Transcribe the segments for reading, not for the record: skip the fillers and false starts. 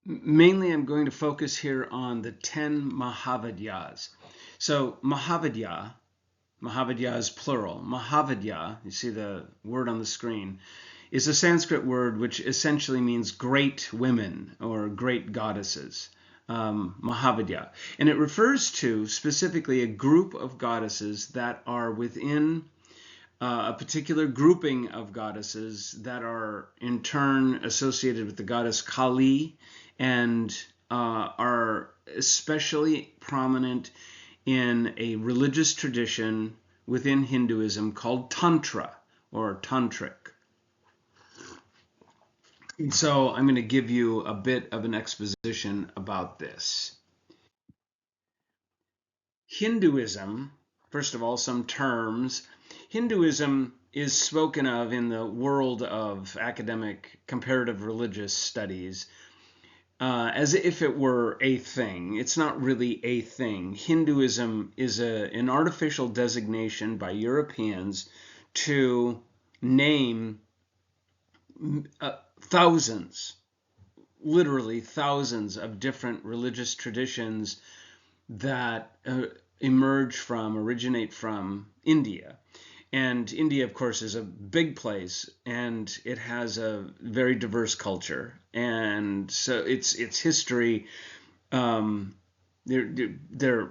Mainly, I'm going to focus here on the 10 Mahavidyas. So, Mahavidya is plural. Mahavidya, you see the word on the screen, is a Sanskrit word which essentially means great women or great goddesses. Mahavidya. And it refers to specifically a group of goddesses that are within a particular grouping of goddesses that are in turn associated with the goddess Kali and are especially prominent in a religious tradition within Hinduism called Tantra or Tantric. So I'm going to give you a bit of an exposition about this. Hinduism, first of all, some terms. Hinduism is spoken of in the world of academic comparative religious studies as if it were a thing. It's not really a thing. Hinduism is an artificial designation by Europeans to name thousands, literally thousands of different religious traditions that originate from India. And India, of course, is a big place, and it has a very diverse culture. And so its history, there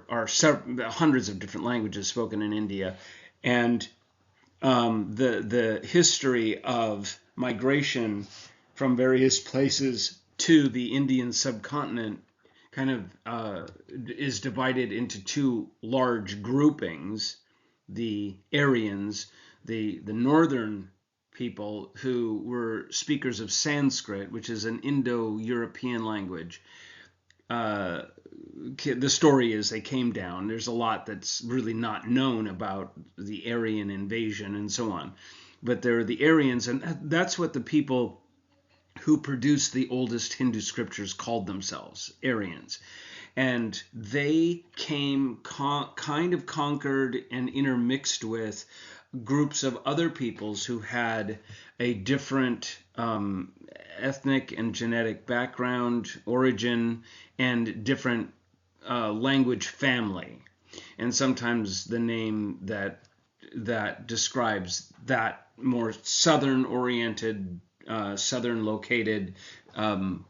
are hundreds of different languages spoken in India, and the history of migration from various places to the Indian subcontinent kind of is divided into two large groupings. The Aryans, the northern people who were speakers of Sanskrit, which is an Indo-European language. The story is they came down. There's a lot that's really not known about the Aryan invasion and so on. But there are the Aryans, and that's what the people who produced the oldest Hindu scriptures called themselves, Aryans. And they came kind of conquered and intermixed with groups of other peoples who had a different ethnic and genetic background, origin, and different language family. And sometimes the name that describes that more southern oriented, southern located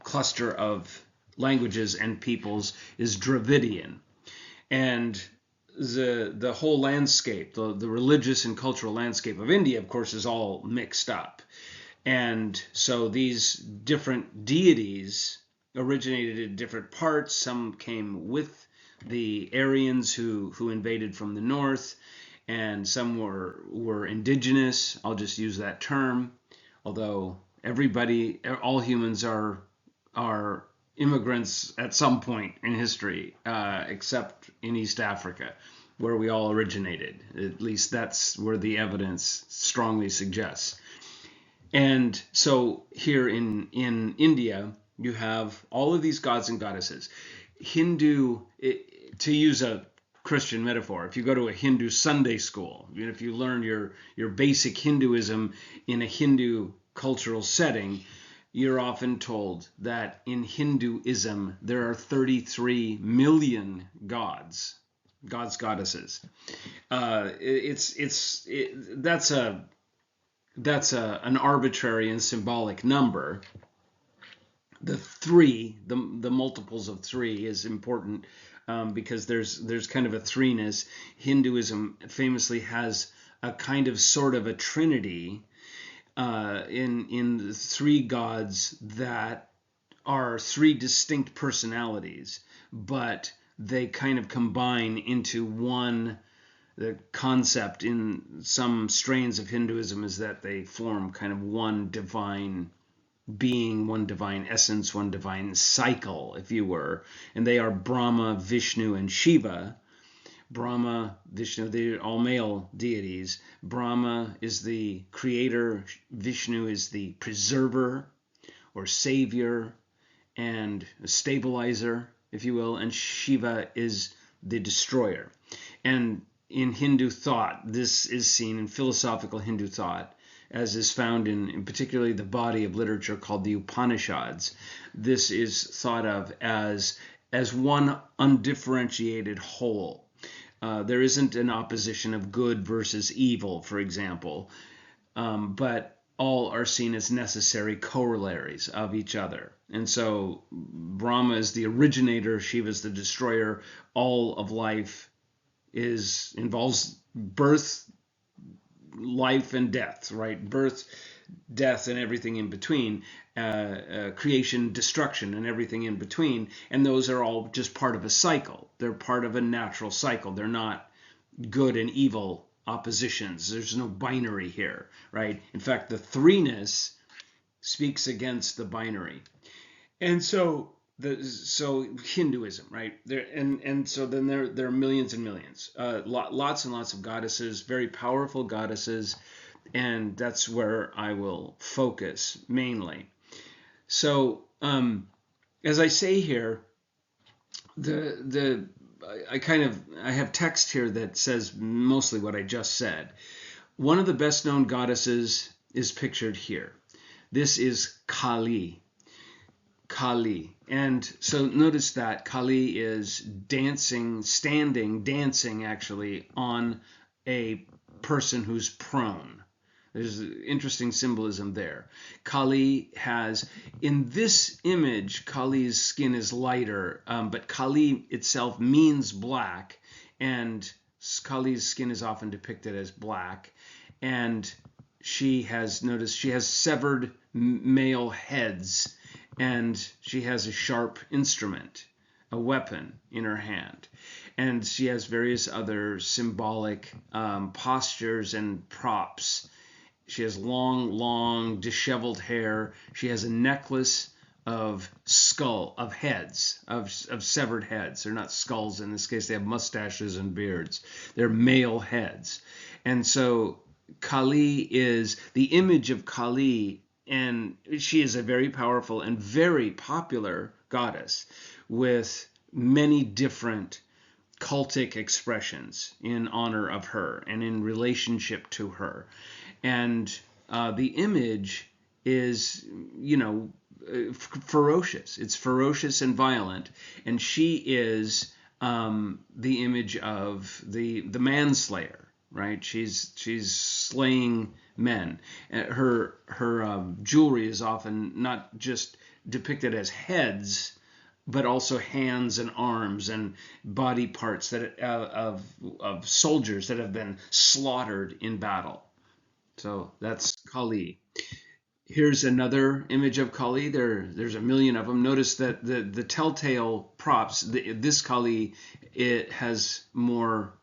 cluster of languages and peoples is Dravidian. And the whole landscape, the religious and cultural landscape of India, of course, is all mixed up. And so these different deities originated in different parts. Some came with the Aryans who invaded from the north, and some were indigenous. I'll just use that term, although all humans are immigrants at some point in history, except in East Africa, where we all originated. At least that's where the evidence strongly suggests. And so here in India, you have all of these gods and goddesses. To use a Christian metaphor, if you go to a Hindu Sunday school, if you learn your basic Hinduism in a Hindu cultural setting, you're often told that in Hinduism there are 33 million gods, goddesses. That's an arbitrary and symbolic number. The three, the multiples of three, is important because there's kind of a threeness. Hinduism famously has a kind of sort of a trinity in the three gods that are three distinct personalities, but they kind of combine into one. The concept in some strains of Hinduism is that they form kind of one divine being, one divine essence, one divine cycle, if you were. And they are Brahma, Vishnu, and Shiva. Brahma, Vishnu, they're all male deities. Brahma is the creator, Vishnu is the preserver or savior and stabilizer, if you will, and Shiva is the destroyer. And in Hindu thought, this is seen in philosophical Hindu thought, as is found in particularly the body of literature called the Upanishads. This is thought of as one undifferentiated whole. There isn't an opposition of good versus evil, for example, but all are seen as necessary corollaries of each other. And so Brahma is the originator, Shiva is the destroyer. All of life involves birth, life, and death, right? Birth, death, and everything in between, creation, destruction, and everything in between. And those are all just part of a cycle. They're part of a natural cycle. They're not good and evil oppositions. There's no binary here, right? In fact, the threeness speaks against the binary. And so Hinduism, right? So then there are millions and millions, lots and lots of goddesses, very powerful goddesses, and that's where I will focus mainly. So as I say here, I have text here that says mostly what I just said. One of the best known goddesses is pictured here. This is Kali. Kali. And so notice that Kali is dancing actually on a person who's prone. There's interesting symbolism there. Kali has, in this image, Kali's skin is lighter, but Kali itself means black, and Kali's skin is often depicted as black. And she has severed male heads, and she has a sharp instrument, a weapon in her hand. And she has various other symbolic postures and props. She has long, disheveled hair. She has a necklace of heads, of severed heads. They're not skulls in this case. They have mustaches and beards. They're male heads. And so Kali is the image of Kali, and she is a very powerful and very popular goddess with many different cultic expressions in honor of her and in relationship to her. And the image is, ferocious. It's ferocious and violent. And she is the image of the manslayer, right? She's slaying men. Her jewelry is often not just depicted as heads, but also hands and arms and body parts of soldiers that have been slaughtered in battle. So that's Kali. Here's another image of Kali. There's a million of them. Notice that the telltale props, this Kali, it has more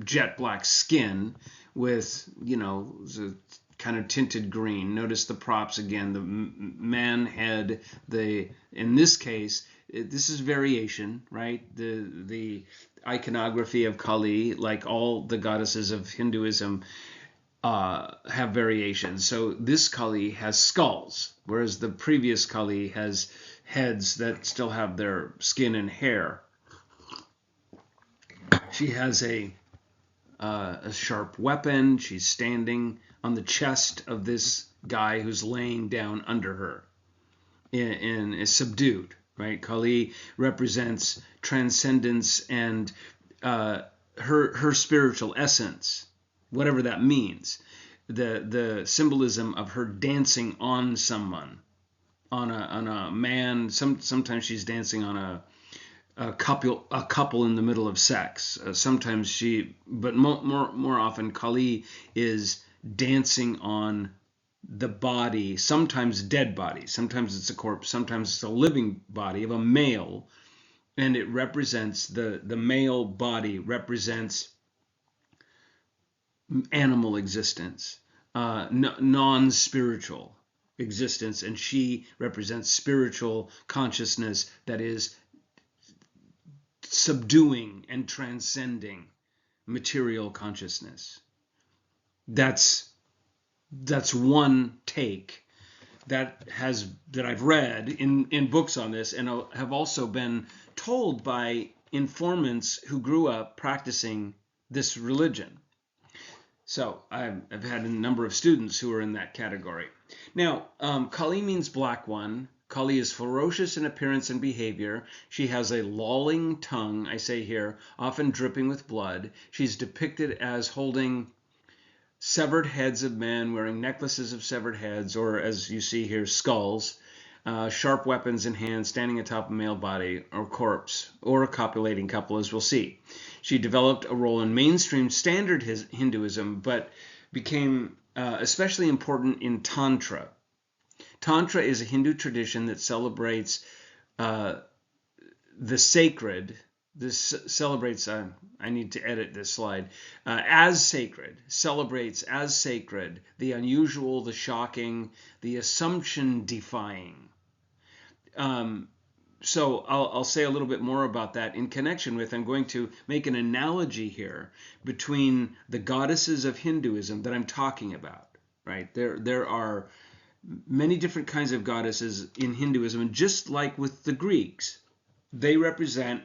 jet black skin with, the kind of tinted green. Notice the props again, the man head, in this case, this is variation, right? The iconography of Kali, like all the goddesses of Hinduism, have variations. So this Kali has skulls, whereas the previous Kali has heads that still have their skin and hair. She has a sharp weapon. She's standing on the chest of this guy who's laying down under her and is subdued, right? Kali represents transcendence and her spiritual essence, whatever that means. The symbolism of her dancing on someone, on a man. Sometimes she's dancing on a couple in the middle of sex. Sometimes but more often Kali is dancing on the body, sometimes dead body, sometimes it's a corpse, sometimes it's a living body of a male, and it represents the male body represents animal existence, non-spiritual existence, and she represents spiritual consciousness that is subduing and transcending material consciousness. That's one take that I've read in books on this, and have also been told by informants who grew up practicing this religion. So I've had a number of students who are in that category. Now, Kali means black one. Kali is ferocious in appearance and behavior. She has a lolling tongue, I say here, often dripping with blood. She's depicted as holding severed heads of men, wearing necklaces of severed heads, or as you see here, skulls, sharp weapons in hand, standing atop a male body or corpse, or a copulating couple, as we'll see. She developed a role in mainstream standard Hinduism, but became especially important in Tantra. Tantra is a Hindu tradition that celebrates the sacred. This celebrates, I need to edit this slide, as sacred, celebrates as sacred the unusual, the shocking, the assumption defying. So I'll say a little bit more about that in connection with, I'm going to make an analogy here between the goddesses of Hinduism that I'm talking about, right? There are many different kinds of goddesses in Hinduism, and just like with the Greeks, they represent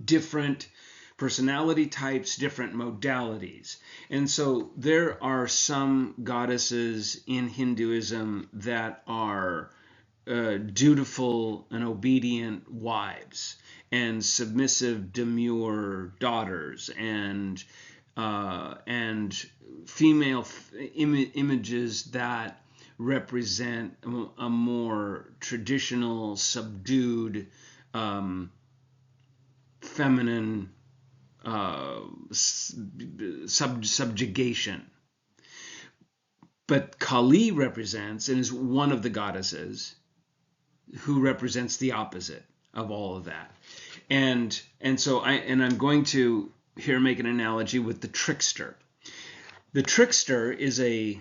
different personality types, different modalities. And so there are some goddesses in Hinduism that are dutiful and obedient wives, and submissive, demure daughters, and female images that represent a more traditional, subdued, feminine subjugation. But Kali represents, and is one of the goddesses who represents the opposite of all of that. And so I'm going to here make an analogy with the trickster. The trickster is a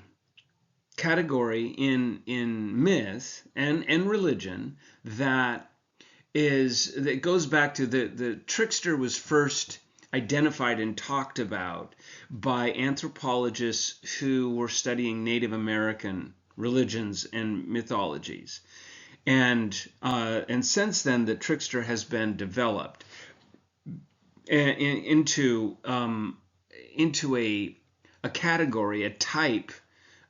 category in myth and religion that goes back to the trickster was first identified and talked about by anthropologists who were studying Native American religions and mythologies. And since then, the trickster has been developed into a category, a type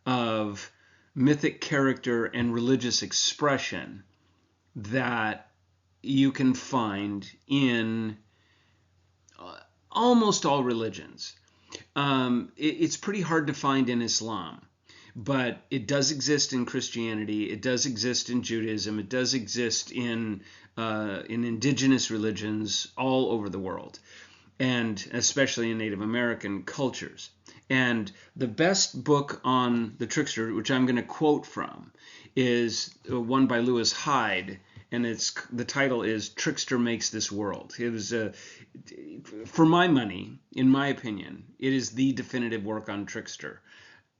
of mythic character and religious expression that you can find in almost all religions. It's pretty hard to find in Islam, but it does exist in Christianity. It does exist in Judaism. It does exist in indigenous religions all over the world, and especially in Native American cultures. And the best book on the trickster, which I'm going to quote from, is one by Lewis Hyde, and the title is "Trickster Makes This World." It was, for my money, in my opinion, it is the definitive work on trickster.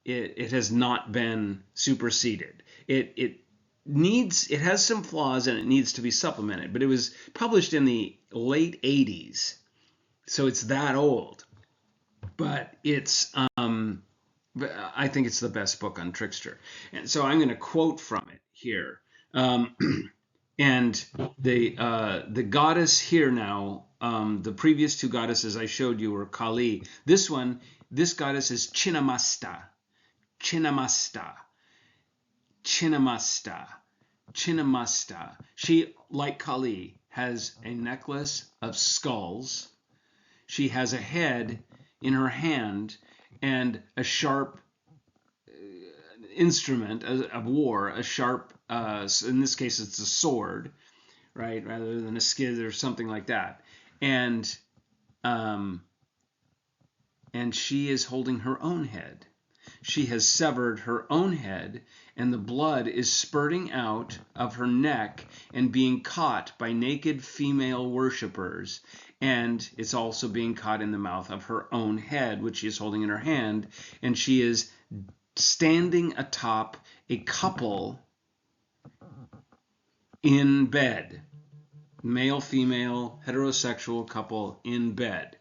It has not been superseded. It has some flaws and it needs to be supplemented, but it was published in the late 80s, so it's that old. But I think it's the best book on trickster, and so I'm going to quote from it here. And the goddess here now, the previous two goddesses I showed you were Kali. This goddess is Chinnamasta. Chinnamasta. She, like Kali, has a necklace of skulls. She has a head in her hand and a sharp instrument of war, a sharp, in this case it's a sword, right, rather than a skid or something like that. And she is holding her own head. She has severed her own head, and the blood is spurting out of her neck and being caught by naked female worshippers. And it's also being caught in the mouth of her own head, which she is holding in her hand. And she is standing atop a couple in bed. Male, female, heterosexual couple in bed.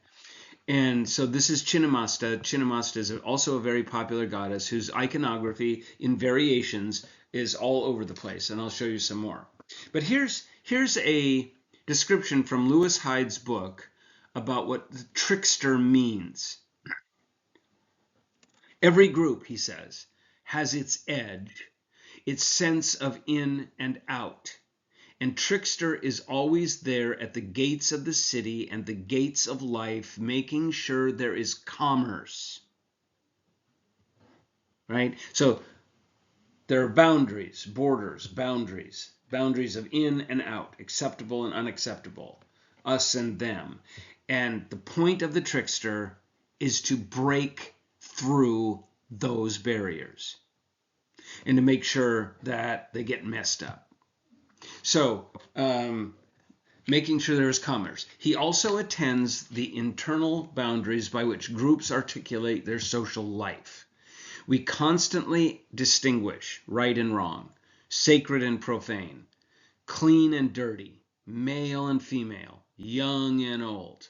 And so this is Chinnamasta. Chinnamasta is also a very popular goddess whose iconography in variations is all over the place, and I'll show you some more. But here's a description from Lewis Hyde's book about what the trickster means. Every group, he says, has its edge, its sense of in and out. And Trickster is always there at the gates of the city and the gates of life, making sure there is commerce. Right? So there are boundaries, borders, boundaries of in and out, acceptable and unacceptable, us and them. And the point of the trickster is to break through those barriers and to make sure that they get messed up. So, making sure there is commerce. He also attends the internal boundaries by which groups articulate their social life. We constantly distinguish right and wrong, sacred and profane, clean and dirty, male and female, young and old,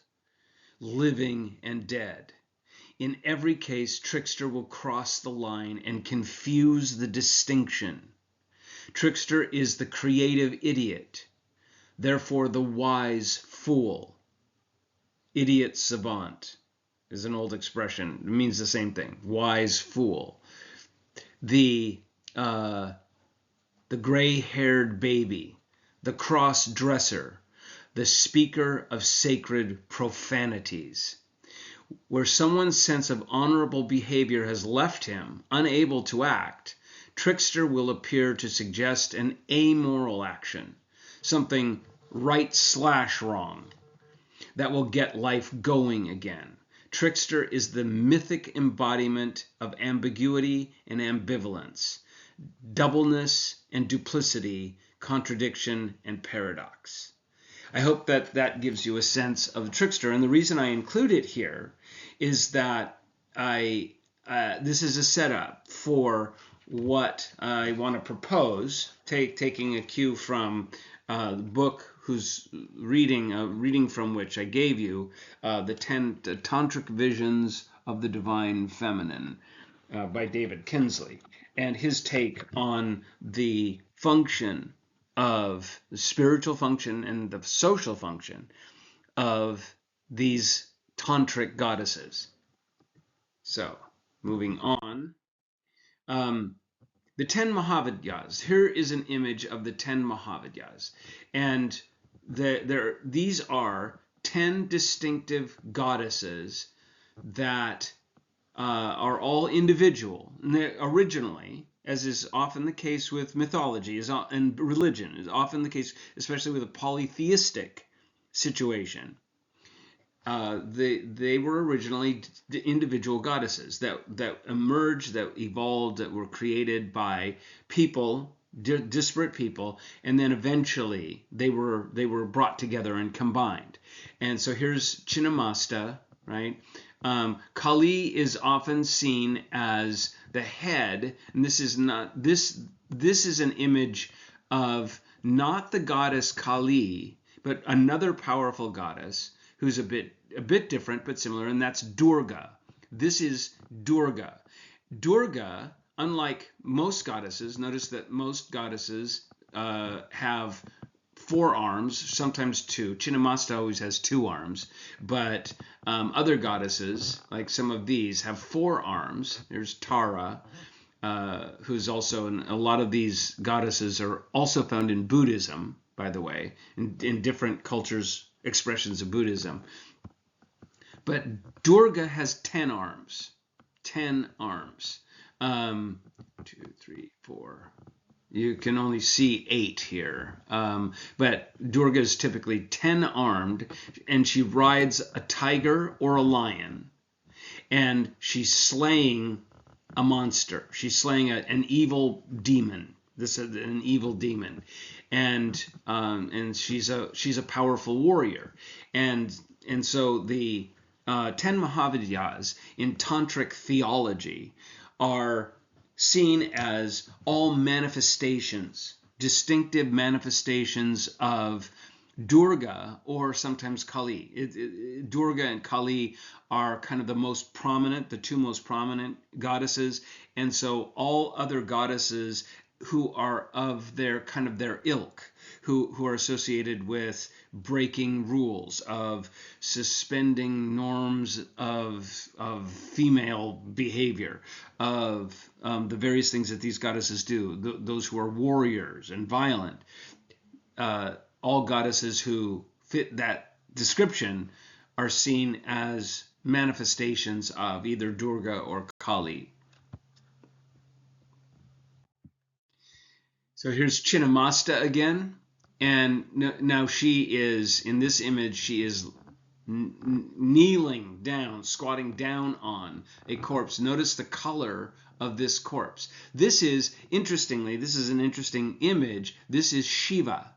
living and dead. In every case, Trickster will cross the line and confuse the distinction. Trickster is the creative idiot, therefore the wise fool. Idiot savant is an old expression. It means the same thing. Wise fool. The gray-haired baby, the cross-dresser, the speaker of sacred profanities. Where someone's sense of honorable behavior has left him, unable to act, Trickster will appear to suggest an amoral action, something right/wrong, that will get life going again. Trickster is the mythic embodiment of ambiguity and ambivalence, doubleness and duplicity, contradiction and paradox. I hope that gives you a sense of the trickster. And the reason I include it here is that this is a setup for what I want to propose, taking a cue from the book whose reading from which I gave you, the Tantric Visions of the Divine Feminine by David Kinsley, and his take on the function of the spiritual function and the social function of these tantric goddesses. So, moving on. The Ten Mahavidyas. Here is an image of the Ten Mahavidyas. And these are 10 distinctive goddesses that are all individual. And originally, as is often the case with mythology and religion, is often the case, especially with a polytheistic situation. They were originally individual goddesses that emerged, that evolved, that were created by people, disparate people, and then eventually they were brought together and combined. And so here's Chinnamasta, right? Kali is often seen as the head, and this is an image of not the goddess Kali, but another powerful goddess who's a bit different but similar, and that's Durga. This is Durga. Durga, unlike most goddesses, notice that most goddesses have 4 arms, sometimes 2. Chinnamasta always has 2 arms, but other goddesses, like some of these, have 4 arms. There's Tara, who's also, and a lot of these goddesses are also found in Buddhism, by the way, in different cultures, expressions of Buddhism. But Durga has 10 arms. 10 arms. 2, 3, 4. You can only see 8 here. But Durga is typically 10-armed, and she rides a tiger or a lion. And she's slaying a monster. She's slaying an evil demon. This is an evil demon. And she's a powerful warrior. And so the 10 Mahavidyas in Tantric theology are seen as all manifestations, distinctive manifestations of Durga, or sometimes Kali. Durga and Kali are kind of the 2 most prominent goddesses, and so all other goddesses who are of their kind of their ilk, who are associated with breaking rules, of suspending norms of female behavior, of the various things that these goddesses do. Those who are warriors and violent, all goddesses who fit that description are seen as manifestations of either Durga or Kali. So here's Chinnamasta again, and now she is, in this image, she is kneeling down, squatting down on a corpse. Notice the color of this corpse. This is, interestingly, this is an interesting image. This is Shiva.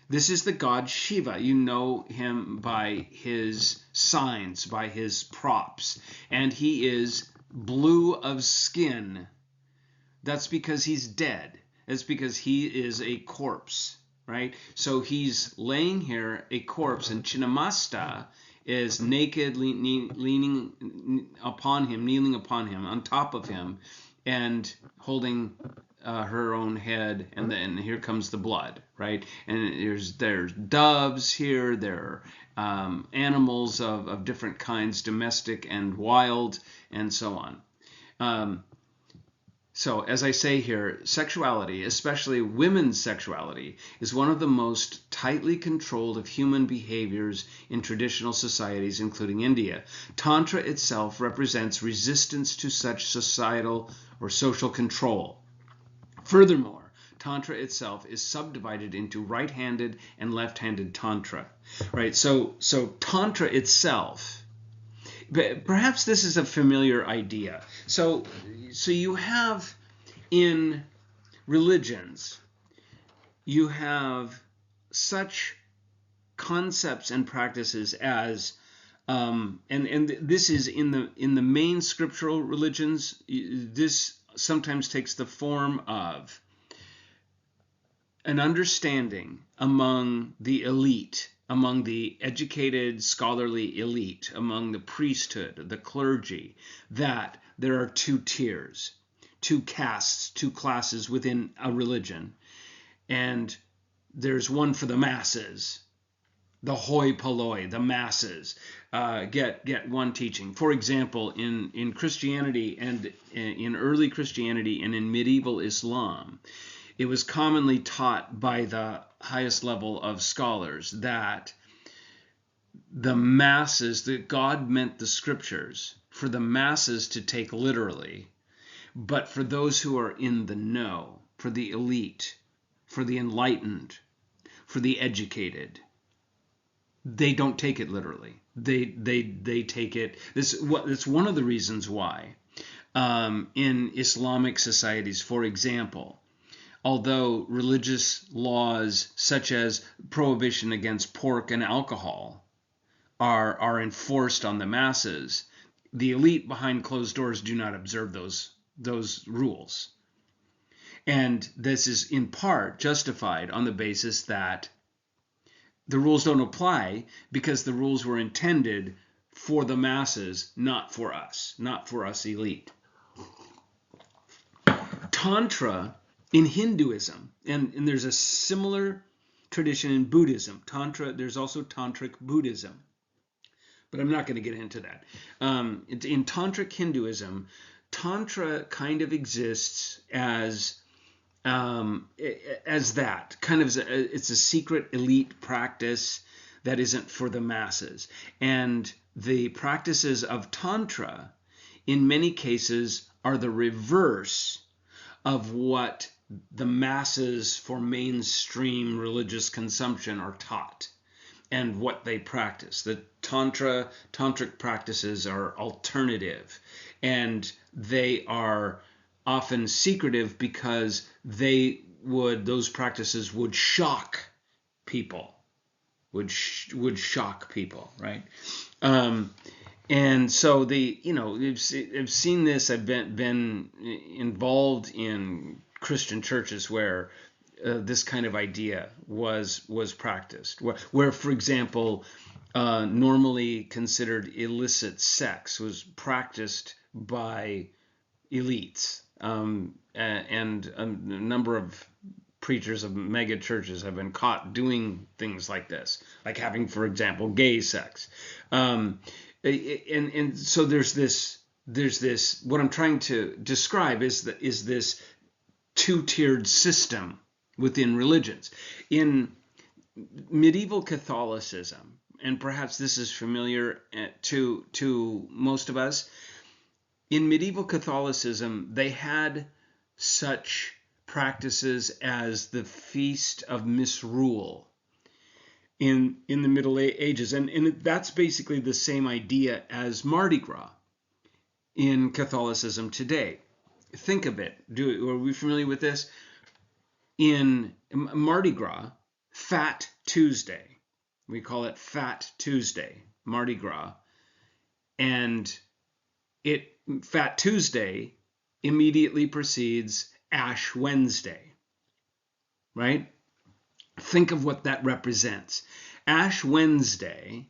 This is the god Shiva. You know him by his signs, by his props, and he is blue of skin. That's because he's dead. It's because he is a corpse, right? So he's laying here, a corpse, and Chinnamasta is naked, leaning upon him, kneeling upon him, on top of him, and holding her own head, and then here comes the blood, right? And there's doves here, there are animals of different kinds, domestic and wild, and so on. So, as I say here, sexuality, especially women's sexuality, is one of the most tightly controlled of human behaviors in traditional societies, including India. Tantra itself represents resistance to such societal or social control. Furthermore, Tantra itself is subdivided into right-handed and left-handed Tantra, right? So Tantra itself, perhaps this is a familiar idea. So you have in religions, you have such concepts and practices as, and this is in the main scriptural religions. This sometimes takes the form of an understanding among the elite, among the educated, scholarly elite, among the priesthood, the clergy, that there are two tiers, two castes, two classes within a religion. And there's one for the masses, the hoi polloi, the masses, get one teaching. For example, in Christianity and in early Christianity and in medieval Islam, it was commonly taught by the highest level of scholars that the masses, that God meant the scriptures for the masses to take literally, but for those who are in the know, for the elite, for the enlightened, for the educated, they don't take it literally. They take it. It's one of the reasons why in Islamic societies, for example, although religious laws such as prohibition against pork and alcohol are enforced on the masses, the elite behind closed doors do not observe those rules. And this is in part justified on the basis that the rules don't apply because the rules were intended for the masses, not for us elite. Tantra in Hinduism, and there's a similar tradition in Buddhism. There's also Tantric Buddhism, but I'm not going to get into that. In Tantric Hinduism, Tantra kind of exists as that kind of, it's a secret elite practice that isn't for the masses. And the practices of Tantra, in many cases, are the reverse of what the masses for mainstream religious consumption are taught and what they practice. The tantric practices are alternative, and they are often secretive because those practices would shock people, would shock people, right? And so I've seen this. I've been involved in Christian churches where this kind of idea was practiced, where for example, normally considered illicit sex was practiced by elites, and a number of preachers of mega churches have been caught doing things like this, like having, for example, gay sex. And so there's this. What I'm trying to describe is this two-tiered system within religions. In medieval Catholicism, and perhaps this is familiar to most of us, in medieval Catholicism, they had such practices as the Feast of Misrule in the Middle Ages. And that's basically the same idea as Mardi Gras in Catholicism today. Think of it. Are we familiar with this? In Mardi Gras, Fat Tuesday, we call it Fat Tuesday, Mardi Gras, and Fat Tuesday immediately precedes Ash Wednesday, right? Think of what that represents. Ash Wednesday,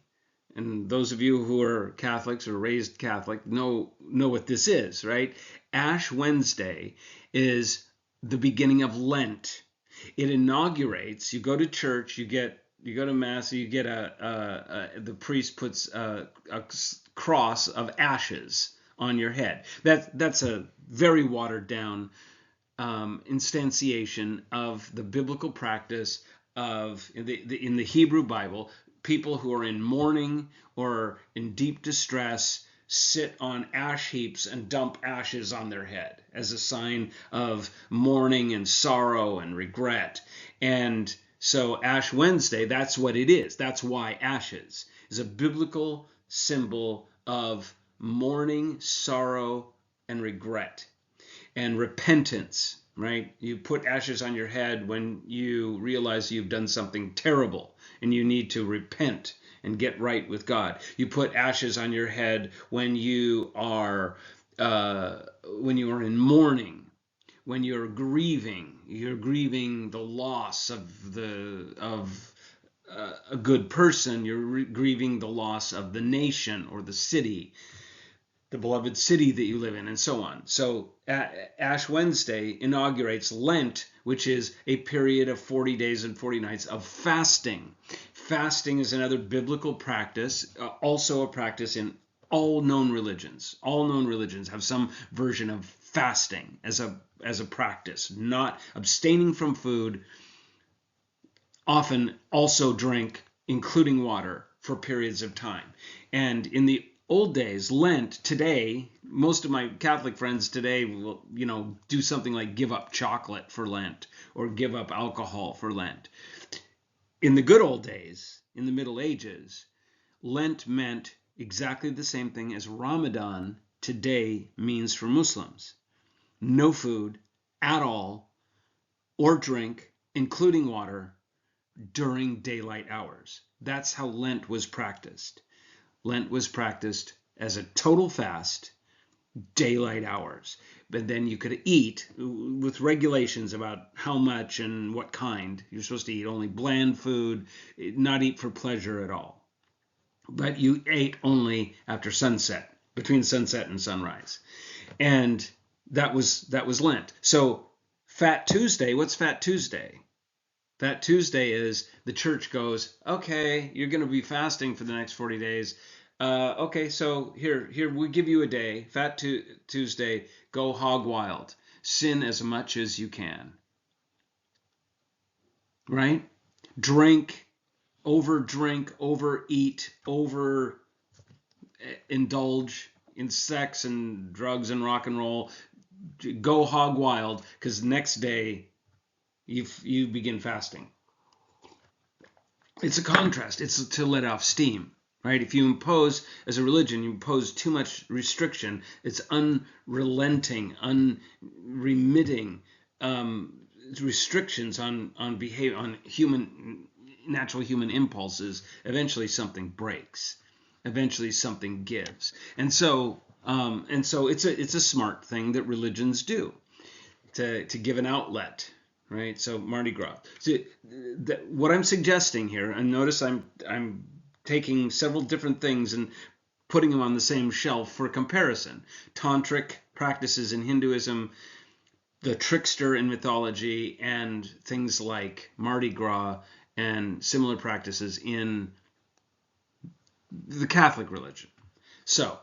and those of you who are Catholics or raised Catholic know what this is, right? Ash Wednesday is the beginning of Lent. It inaugurates, you go to church, you go to Mass, you get the priest puts a cross of ashes on your head. That's a very watered down instantiation of the biblical practice of, in the Hebrew Bible, people who are in mourning or in deep distress sit on ash heaps and dump ashes on their head as a sign of mourning and sorrow and regret. And so Ash Wednesday, that's what it is. That's why ashes is a biblical symbol of mourning, sorrow, and regret and repentance, right? You put ashes on your head when you realize you've done something terrible and you need to repent and get right with God. You put ashes on your head when you are in mourning, when you're grieving the loss of a good person. You're grieving the loss of the nation or the city, the beloved city that you live in, and so on. So Ash Wednesday inaugurates Lent, which is a period of 40 days and 40 nights of fasting. Fasting is another biblical practice, also a practice in all known religions. All known religions have some version of fasting as a practice, not abstaining from food, often also drink, including water, for periods of time. And in the old days, Lent, today, most of my Catholic friends today will, do something like give up chocolate for Lent or give up alcohol for Lent. In the good old days, in the Middle Ages, Lent meant exactly the same thing as Ramadan today means for Muslims. No food at all or drink, including water, during daylight hours. That's how Lent was practiced. Lent was practiced as a total fast, daylight hours. But then you could eat with regulations about how much and what kind. You're supposed to eat only bland food, not eat for pleasure at all. But you ate only after sunset, between sunset and sunrise. And that was Lent. So Fat Tuesday, what's Fat Tuesday? Fat Tuesday is the church goes, okay, you're going to be fasting for the next 40 days. Okay, so here we give you a day, Fat Tuesday, go hog wild. Sin as much as you can. Right? Drink, overeat, overindulge in sex and drugs and rock and roll. Go hog wild, because next day you begin fasting. It's a contrast. It's to let off steam. Right? If you impose, as a religion, you impose too much restriction, it's unrelenting, unremitting restrictions on behavior, on natural human impulses. Eventually something breaks. Eventually something gives. And so it's a smart thing that religions do to give an outlet. Right? So Mardi Gras. So what I'm suggesting here, and notice I'm taking several different things and putting them on the same shelf for comparison. Tantric practices in Hinduism, the trickster in mythology and things like Mardi Gras and similar practices in the Catholic religion. So,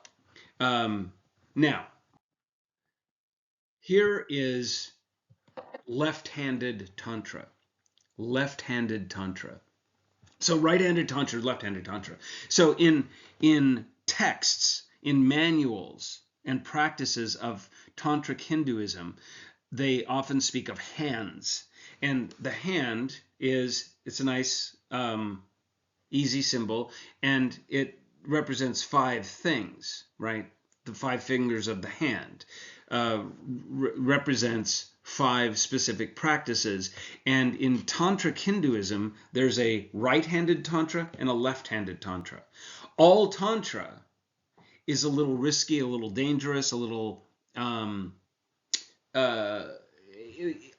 now, here is left-handed Tantra. Left-handed Tantra. So right-handed Tantra, left-handed Tantra. So in texts, in manuals and practices of Tantric Hinduism, they often speak of hands. And the hand it's a nice, easy symbol, and it represents 5 things, right? The 5 fingers of the hand represents 5 specific practices. And in Tantric Hinduism, there's a right-handed Tantra and a left-handed Tantra. All Tantra is a little risky, a little dangerous, a little...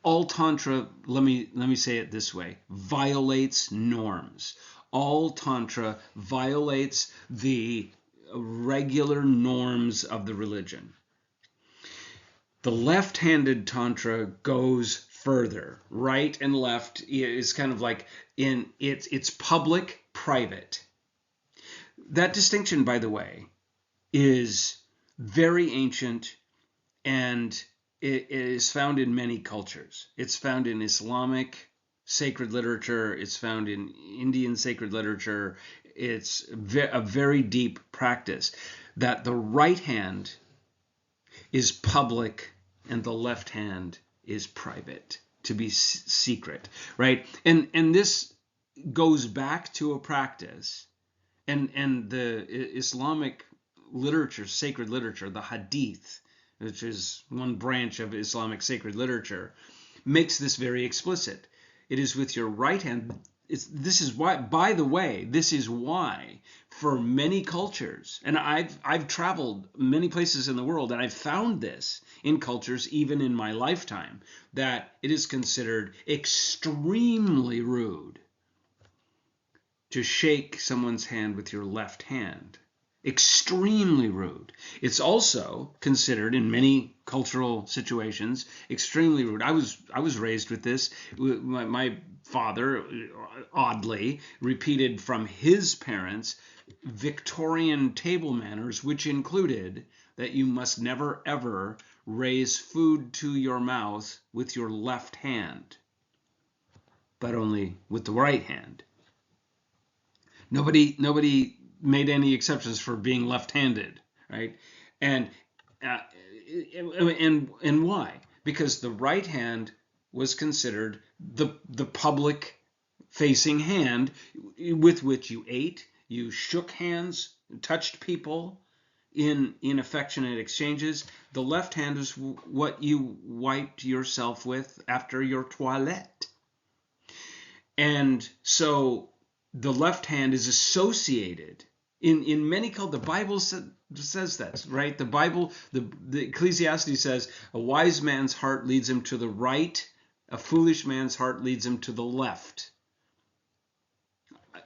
all Tantra, let me say it this way, violates norms. All Tantra violates the regular norms of the religion. The left-handed Tantra goes further. Right and left is kind of like it's public, private. That distinction, by the way, is very ancient, and it is found in many cultures. It's found in Islamic sacred literature. It's found in Indian sacred literature. It's a very deep practice that the right hand is public and the left hand is private, to be secret, right? And this goes back to a practice, and the Islamic literature, sacred literature, the Hadith, which is one branch of Islamic sacred literature, makes this very explicit. It is with your right hand. This is why, by the way, this is why for many cultures, and I've traveled many places in the world, and I've found this in cultures even in my lifetime, that it is considered extremely rude to shake someone's hand with your left hand. Extremely rude. It's also considered in many cultural situations extremely rude. I was raised with this. My father, oddly, repeated from his parents Victorian table manners, which included that you must never ever raise food to your mouth with your left hand, but only with the right hand. Nobody made any exceptions for being left-handed, right? And why? Because the right hand was considered the public facing hand with which you ate, you shook hands, touched people in affectionate exchanges. The left hand is what you wiped yourself with after your toilette. And so the left hand is associated in many cultures. The Bible says that, right? The Bible, the Ecclesiastes says, a wise man's heart leads him to the right, a foolish man's heart leads him to the left.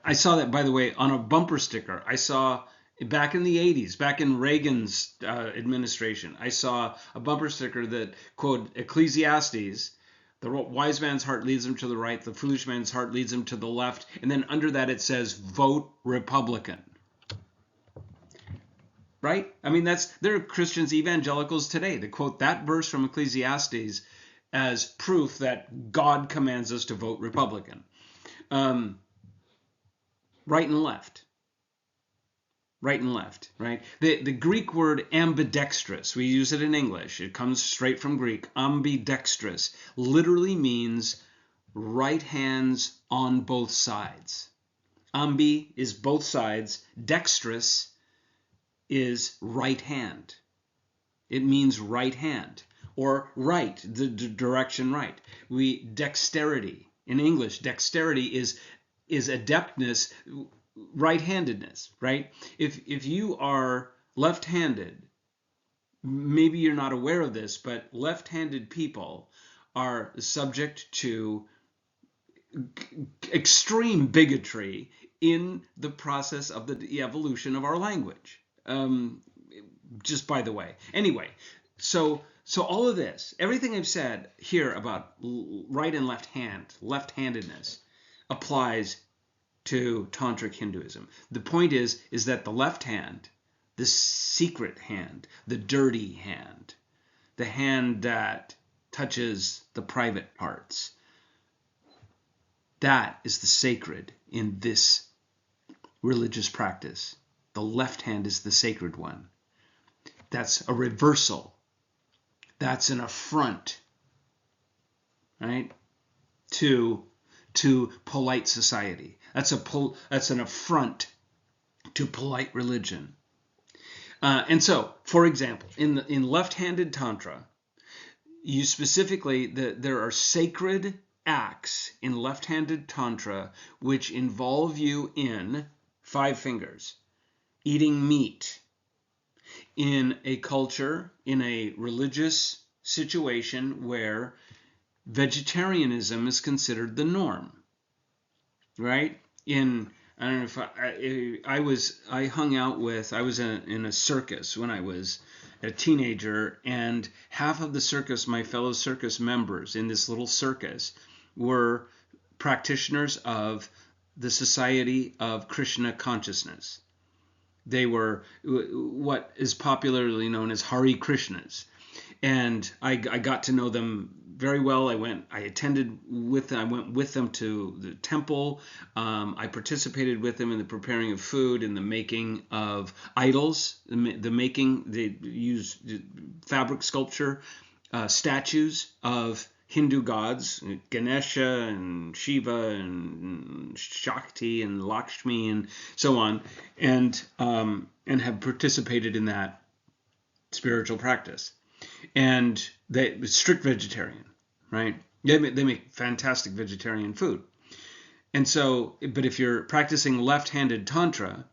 I saw that, by the way, on a bumper sticker. I saw back in the 80s, back in Reagan's administration, I saw a bumper sticker that quoted Ecclesiastes, the wise man's heart leads him to the right, the foolish man's heart leads him to the left, and then under that it says, vote Republican. Right? I mean, there are Christians, evangelicals today that quote that verse from Ecclesiastes as proof that God commands us to vote Republican. Right and left. Right and left, right? The Greek word ambidextrous, we use it in English. It comes straight from Greek. Ambidextrous literally means right hands on both sides. Ambi is both sides. Dextrous is right hand. It means right hand, or right, the direction right. Dexterity. In English, dexterity is adeptness, right-handedness, right? If you are left-handed, maybe you're not aware of this, but left-handed people are subject to extreme bigotry in the process of the evolution of our language. Just by the way. Anyway, so So all of this, everything I've said here about right and left-handedness, applies to Tantric Hinduism. The point is that the left hand, the secret hand, the dirty hand, the hand that touches the private parts, that is the sacred in this religious practice. The left hand is the sacred one. That's a reversal. That's an affront, right, to polite society. That's an affront to polite religion. And so, for example, in left-handed tantra, you specifically there are sacred acts in left-handed tantra which involve you in 5 fingers, eating meat, in a culture, in a religious situation where vegetarianism is considered the norm, right? I don't know if I was in a circus when I was a teenager, and half of the circus, my fellow circus members in this little circus, were practitioners of the Society of Krishna Consciousness. They were what is popularly known as Hare Krishnas. And I got to know them very well. I went with them to the temple. I participated with them in the preparing of food, in the making of idols, they use fabric sculpture, statues of Hindu gods, Ganesha and Shiva and Shakti and Lakshmi and so on, and have participated in that spiritual practice. And they strict vegetarian, right? They make fantastic vegetarian food. And so, but if you're practicing left-handed tantra,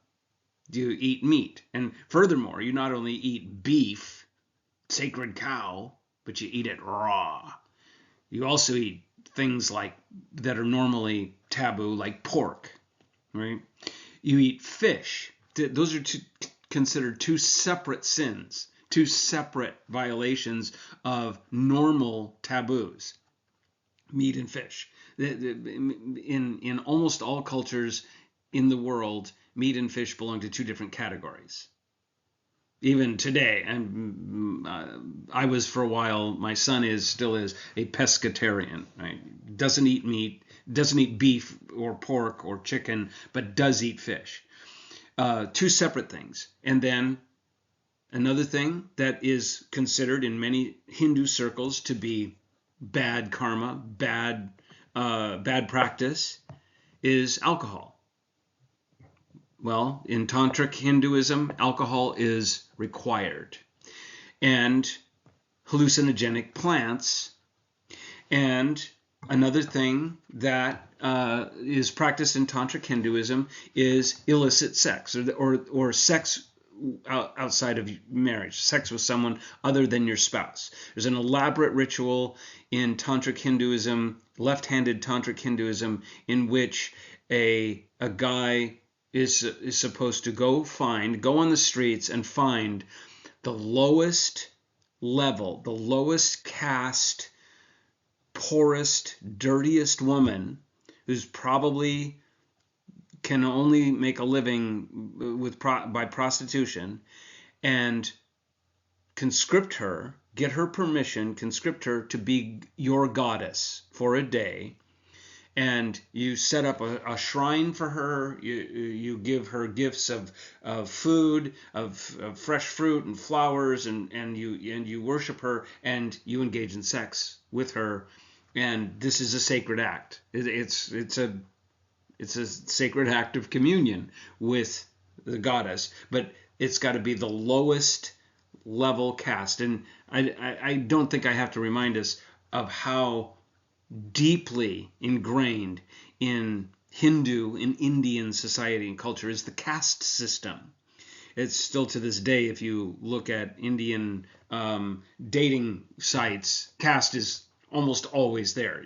you eat meat. And furthermore, you not only eat beef, sacred cow, but you eat it raw. You also eat things like that are normally taboo, like pork, right? You eat fish. Those are considered 2 separate sins, 2 separate violations of normal taboos, meat and fish. In almost all cultures in the world, meat and fish belong to 2 different categories. Even today, and I was for a while, my son still is a pescatarian, right? Doesn't eat meat, doesn't eat beef or pork or chicken, but does eat fish. 2 separate things. And then another thing that is considered in many Hindu circles to be bad karma, bad practice, is alcohol. Well, in Tantric Hinduism, alcohol is required. And hallucinogenic plants. And another thing that is practiced in Tantric Hinduism is illicit sex, or sex outside of marriage, sex with someone other than your spouse. There's an elaborate ritual in Tantric Hinduism, left-handed Tantric Hinduism, in which a guy is supposed to go on the streets and find the lowest level, the lowest caste, poorest, dirtiest woman who's probably can only make a living by prostitution, and conscript her, get her permission, conscript her to be your goddess for a day. And you set up a shrine for her. You give her gifts of food, of fresh fruit and flowers, and you worship her, and you engage in sex with her. And this is a sacred act. It's a sacred act of communion with the goddess, but it's got to be the lowest level caste. And I don't think I have to remind us of how deeply ingrained in Hindu, in Indian society and culture is the caste system. It's still to this day, if you look at Indian dating sites, caste is almost always there.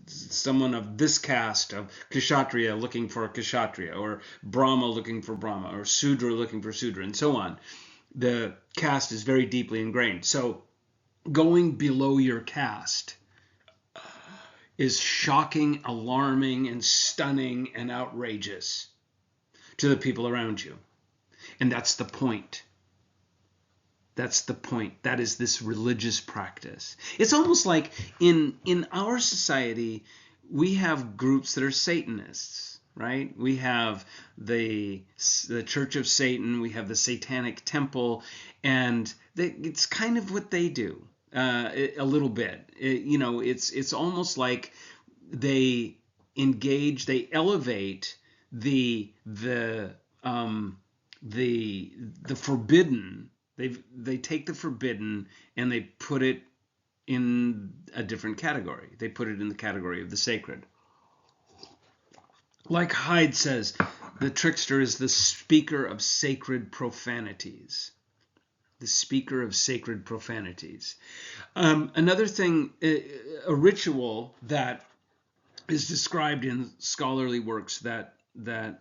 Someone of this caste, of Kshatriya looking for a Kshatriya, or Brahma looking for Brahma, or Sudra looking for Sudra, and so on. The caste is very deeply ingrained. So going below your caste is shocking, alarming, and stunning and outrageous to the people around you. And that's the point. That's the point. That is this religious practice. It's almost like in our society, we have groups that are Satanists, right? We have the Church of Satan, we have the Satanic Temple, and it's kind of what they do, a little bit. It's almost like they engage, they elevate the forbidden. They take the forbidden and they put it in a different category. They put it in the category of the sacred. Like Hyde says, the trickster is the speaker of sacred profanities. The speaker of sacred profanities. Another thing, a ritual that is described in scholarly works that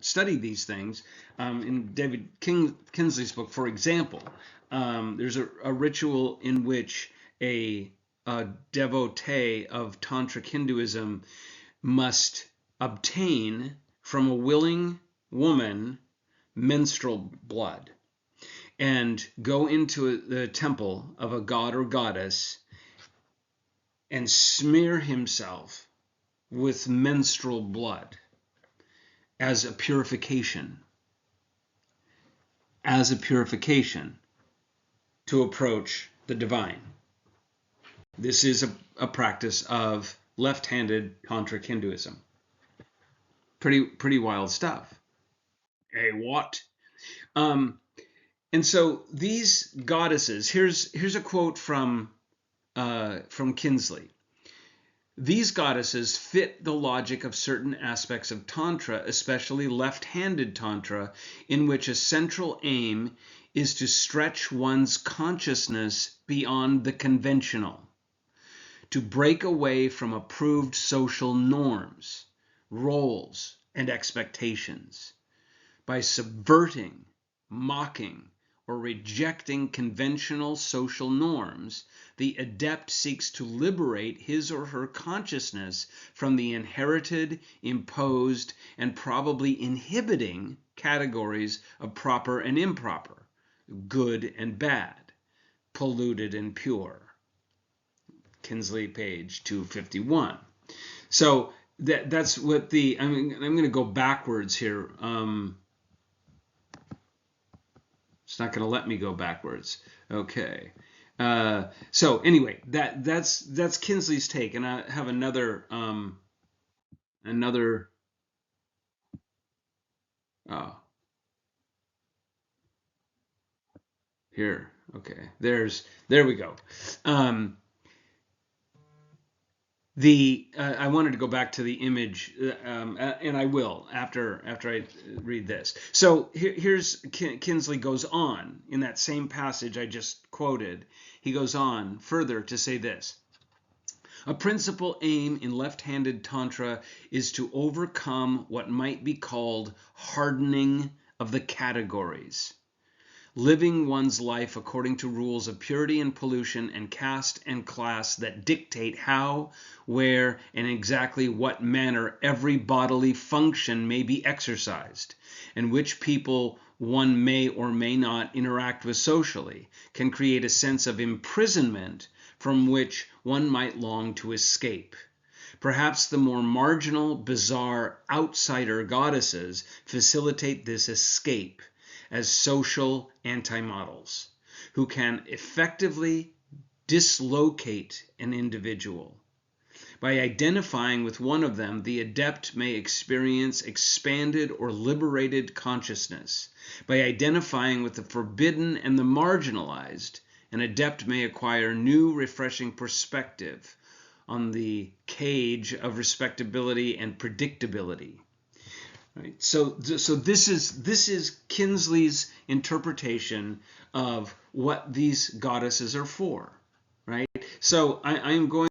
study these things. In David Kinsley's book, for example, there's a ritual in which a devotee of Tantric Hinduism must obtain from a willing woman menstrual blood and go into the temple of a god or goddess and smear himself with menstrual blood as a purification to approach the divine. This is a practice of left-handed Tantric Hinduism. Pretty wild stuff. Hey, what? And so these goddesses, here's a quote from Kinsley. These goddesses fit the logic of certain aspects of Tantra, especially left-handed Tantra, in which a central aim is to stretch one's consciousness beyond the conventional, to break away from approved social norms, roles, and expectations. By subverting, mocking, or rejecting conventional social norms, the adept seeks to liberate his or her consciousness from the inherited, imposed, and probably inhibiting categories of proper and improper, good and bad, polluted and pure. Kinsley, page 251. So that's what I'm going to go backwards here. It's not going to let me go backwards. Okay. So anyway, that's Kinsley's take, and I have another. Here. Okay. There we go. I wanted to go back to the image, and I will after I read this. So here's Kinsley goes on in that same passage I just quoted. He goes on further to say this. A principal aim in left-handed Tantra is to overcome what might be called hardening of the categories. Living one's life according to rules of purity and pollution and caste and class that dictate how, where, and exactly what manner every bodily function may be exercised, and which people one may or may not interact with socially, can create a sense of imprisonment from which one might long to escape. Perhaps the more marginal, bizarre, outsider goddesses facilitate this escape as social anti-models who can effectively dislocate an individual. By identifying with one of them, the adept may experience expanded or liberated consciousness. By identifying with the forbidden and the marginalized, an adept may acquire new, refreshing perspective on the cage of respectability and predictability. Right. So this is Kinsley's interpretation of what these goddesses are for, right? So I'm going